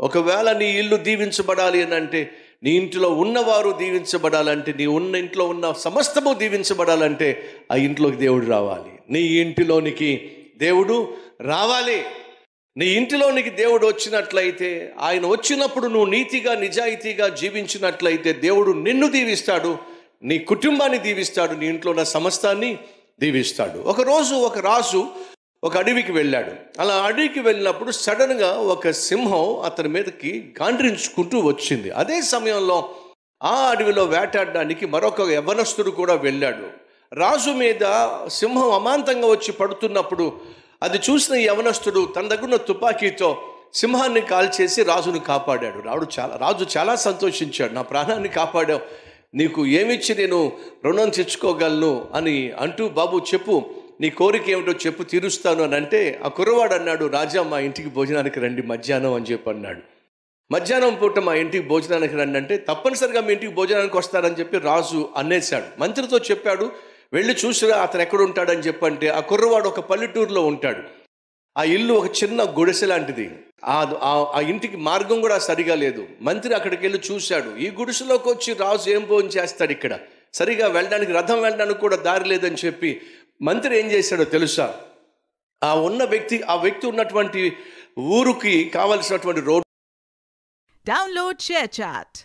ఒకవేళ నీ ఇల్లు దీవించబడాలి అని అంటే, నీ ఇంటిలో ఉన్నవారు దీవించబడాలంటే, నీ ఉన్న ఇంట్లో ఉన్న సమస్తము దీవించబడాలంటే ఆ ఇంట్లోకి దేవుడు రావాలి. నీ ఇంటిలోనికి దేవుడు రావాలి. నీ ఇంటిలోనికి దేవుడు వచ్చినట్లయితే, ఆయన వచ్చినప్పుడు నువ్వు నీతిగా నిజాయితీగా జీవించినట్లయితే దేవుడు నిన్ను దీవిస్తాడు, నీ కుటుంబాన్ని దీవిస్తాడు, నీ ఇంట్లో ఉన్న సమస్తాన్ని దీవిస్తాడు. ఒకరోజు ఒక రాజు ఒక అడవికి వెళ్ళాడు. అలా అడవికి వెళ్ళినప్పుడు సడన్గా ఒక సింహం అతని మీదకి గాండ్రించుకుంటూ వచ్చింది. అదే సమయంలో ఆ అడవిలో వేటాడడానికి మరొక యవ్వనస్తుడు కూడా వెళ్ళాడు. రాజు మీద సింహం అమాంతంగా వచ్చి పడుతున్నప్పుడు అది చూసిన యవ్వనస్తుడు తన దగ్గర ఉన్న తుపాకీతో సింహాన్ని కాల్చేసి రాజును కాపాడాడు. రాజు చాలా సంతోషించాడు. నా ప్రాణాన్ని కాపాడావు, నీకు ఏమిచ్చి నేను రుణం తెచ్చుకోగలను అని అంటూ, బాబు చెప్పు, నీ కోరిక ఏమిటో చెప్పు, తీరుస్తాను అని అంటే, ఆ కుర్రవాడు అన్నాడు, రాజా మా ఇంటికి భోజనానికి రండి మధ్యాహ్నం అని చెప్పి అన్నాడు. మధ్యాహ్నం పూట మా ఇంటికి భోజనానికి రండి అంటే, తప్పనిసరిగా మీ ఇంటికి భోజనానికి వస్తారని చెప్పి రాజు అనేశాడు. మంత్రితో చెప్పాడు, వెళ్ళి చూసిరా అతను ఎక్కడ ఉంటాడని చెప్పంటే, ఆ కుర్రవాడు ఒక పల్లెటూరులో ఉంటాడు. ఆ ఇల్లు ఒక చిన్న గుడిసె లాంటిది. ఆ ఇంటికి మార్గం కూడా సరిగా లేదు. మంత్రి అక్కడికి వెళ్ళి చూశాడు. ఈ గుడిసెలోకి వచ్చి రాజు ఏం భోజనం చేస్తాడు, ఇక్కడ సరిగా వెళ్ళడానికి, రథం వెళ్ళడానికి కూడా దారి లేదని చెప్పి మంత్రి ఏం చేశాడో తెలుసా? ఆ వ్యక్తి ఉన్నటువంటి ఊరుకి కావలసినటువంటి రోడ్ డౌన్లోడ్ షేర్ చాట్.